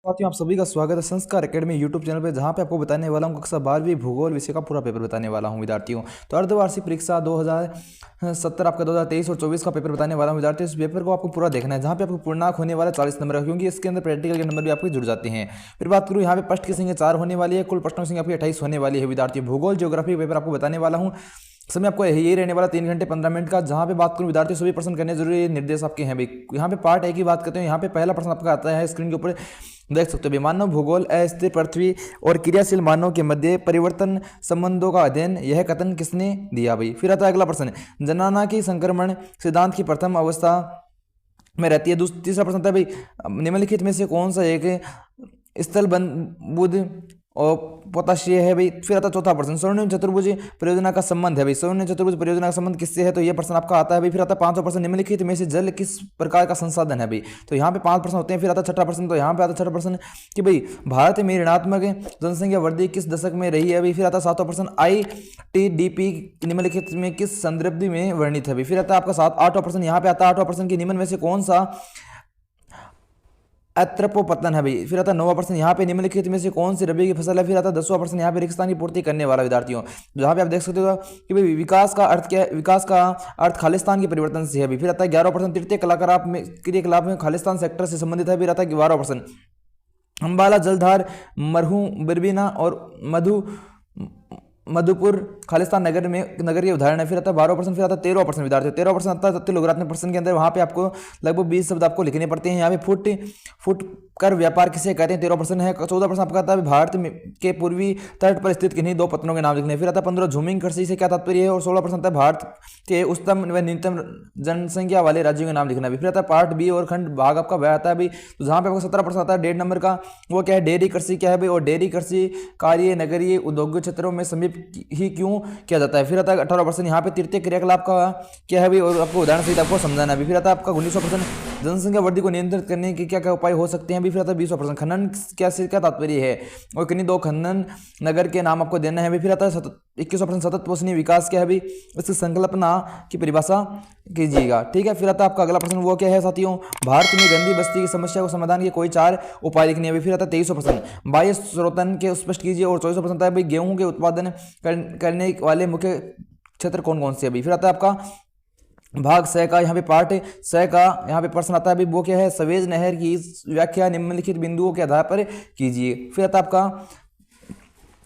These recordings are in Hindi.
साथियों, आप सभी का स्वागत है संस्कार एकेडमी यूट्यूब चैनल पे, जहां पे आपको बताने वाला हूं कक्षा 12वीं भूगोल विषय का पूरा पेपर बताने वाला हूं विद्यार्थियों। तो अर्धवार्षिक परीक्षा 2070 आपका 2023 और 24 का पेपर बताने वाला हूं विद्यार्थियों। इस पेपर को आपको पूरा देखना है, जहां पे आपको पूर्णांक होने वाला 40 नंबर है, क्योंकि इसके अंदर प्रैक्टिकल के नंबर भी आपके जुड़ जाते हैं। फिर बात करूँ यहाँ पे प्रश्न की संख्या 4 होने वाली है, कुल प्रश्नों की संख्या आपकी 28 होने वाली है विद्यार्थियों। भूगोल ज्योग्राफी पेपर आपको बताने वाला हूँ। समय आपको यही रहने वाला 3 घंटे 15 मिनट का। जहां पे बात करूं विद्यार्थियों, सभी प्रश्न करने जरूरी निर्देश आपके हैं भाई। यहाँ पे पार्ट ए की बात करते हैं। यहाँ पे पहला प्रश्न आपका आता है, स्क्रीन के ऊपर देख सकते हो भाई। मानव भूगोल अस्थिर पृथ्वी और क्रियाशील मानव के मध्य परिवर्तन संबंधों का अध्ययन, यह कथन किसने दिया भाई। फिर आता है अगला प्रश्न, जनगणना की संक्रमण सिद्धांत की प्रथम अवस्था में रहती है। तीसरा प्रश्न था भाई, निम्नलिखित में से कौन सा एक स्थल बुध और पोताशिय है भाई। फिर आता चौथा प्रश्न, स्वर्णिम चतुर्भुज परियोजना का संबंध है भाई। स्वर्णिम चतुर्भुज परियोजना का संबंध किससे है, तो ये प्रश्न आपका आता है भाई। फिर आता पांचवा प्रश्न, निम्नलिखित में से जल किस प्रकार का संसाधन है भाई। तो यहाँ पे 5 प्रश्न होते हैं। फिर आता छठा प्रश्न, तो यहाँ पे आता छठा प्रश्न कि भाई भारत में ऋणात्मक जनसंख्या वृद्धि किस दशक में रही है भाई। फिर आता सातवां प्रश्न, ITDP निम्नलिखित में किस संदर्भ में वर्णित है भाई। फिर आता आपका आठवां प्रश्न, यहाँ पे आता आठवां प्रश्न की निम्न में से कौन सा अत्रपोपतन है भाई। फिर आता नौवां प्रश्न, यहाँ पे निम्नलिखित में से कौन सी रबी की फसल है। फिर आता 10वां प्रश्न, यहाँ पे रेगिस्तान की पूर्ति करने वाला विद्यार्थियों। जहाँ पे आप देख सकते हो कि भाई विकास का अर्थ क्या है, विकास का अर्थ खालिस्तान के परिवर्तन से है भाई। फिर आता है 11वां प्रश्न, तृतीय क्रियाकलाप में खालिस्तान सेक्टर से संबंधित है। फिर आता है 12वां प्रश्न, अंबाला जलधार मरहू बिरबीना और मधुपुर खालिस्तान नगर में नगर के उदाहरण है। फिर आता है 12%। फिर आता है 13% विद्यार्थी। 13% आता है तत्व लोगारित्मिक प्रश्न के अंदर। वहाँ पे आपको लगभग 20 शब्द आपको लिखने पड़ते हैं। यहाँ पे फुट कर व्यापार किसे कहते हैं, 13% है। 14% आपका आता है भारत के पूर्वी तट पर स्थित किन्हीं 2 पत्तनों के नाम लिखने। फिर आता है 15 झूमिंग कृषि से क्या तात्पर्य है। और 16% आता है भारत के उच्चतम व न्यूनतम जनसंख्या वाले राज्यों के नाम लिखना भी। फिर आता है पार्ट बी और खंड भाग आपका वह आता है भाई। तो जहाँ पे आपको 17% आता है 1.5 नंबर का, वो क्या है, डेयरी कृषि क्या है भाई। और डेयरी कृषि कार्य नगरीय औद्योगिक क्षेत्रों में समीप ही क्यों किया जाता है। फिर आता है 18%, यहाँ पे तृतीय क्रियाकलाप का क्या है भाई, और आपको उदाहरण सहित आपको समझाना भी। फिर आता है आपका 19% जनसंख्या वृद्धि को नियंत्रित करने के क्या क्या उपाय हो सकते हैं भी। फिर आता है 20% खनन क्या से क्या तात्पर्य है, और किन्हीं 2 खनन नगर के नाम आपको देना है भी। फिर आता है 21% सतत पोषणीय विकास क्या है भी, इसकी संकल्पना की परिभाषा कीजिएगा। ठीक है। फिर आता है आपका अगला प्रश्न, वो क्या है साथियों, भारत में गंदी बस्ती की समस्या को समाधान के कोई 4 उपाय लिखने हैं। फिर आता है 23% बाह्य स्रोतन के स्पष्ट कीजिए। और 24% है भाई, गेहूं के उत्पादन करने वाले मुख्य क्षेत्र कौन कौन से है भाई। फिर आता है आपका भाग स का, यहाँ पे पार्ट स का यहाँ पे प्रश्न आता है भाई, वो क्या है, सवेज नहर की व्याख्या निम्नलिखित बिंदुओं के आधार पर कीजिए। फिर आता है आपका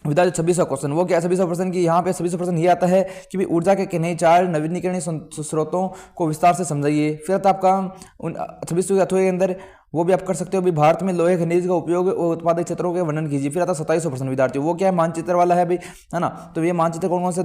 विद्यार्थी 26वां क्वेश्चन, वो क्या है 26वां प्रश्न की, यहाँ पे 26वां ये आता है कि भाई ऊर्जा के किन्हीं 4 नवीनीकरणीय स्रोतों को विस्तार से समझाइए। फिर आता आपका 26वें के अंदर वो भी आप कर सकते हो भी, भारत में लोहे खनिज का उपयोग और उत्पादक क्षेत्रों के वर्णन कीजिए। फिर आता 27वां प्रश्न विद्यार्थी, वो क्या है, मानचित्र वाला है भाई, है ना। तो ये मानचित्र कौन कौन से,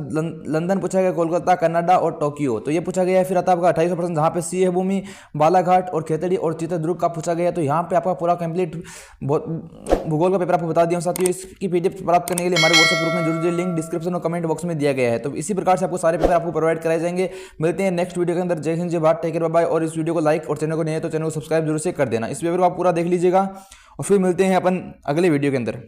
लंदन पूछा गया, कोलकाता, कनाडा और टोक्यो, तो ये पूछा गया है। फिर आता आपका 28वां प्रश्न, जहाँ पे सी है भूमि, बालाघाट और खेतड़ी और चित्रदुर्ग का पूछा गया है। तो यहाँ पे आपका पूरा कंप्लीट भूगोल का पेपर आपको बता दिया साथियों। इसकी PDF प्राप्त करने के लिए हमारे व्हाट्सएप ग्रुप में जुड़िए, लिंक डिस्क्रिप्शन और कमेंट बॉक्स में दिया गया है। तो इसी प्रकार से आपको सारे पेपर आपको प्रोवाइड कराए जाएंगे। मिलते हैं नेक्स्ट वीडियो के अंदर। जय हिंद, जय Bharat, take care, bye bye. और इस वीडियो को लाइक और चैनल को नहीं है तो चैनल को सब्सक्राइब जरूर से कर देना। इस पेपर को आप पूरा देख लीजिएगा और फिर मिलते हैं अपन अगले वीडियो के अंदर।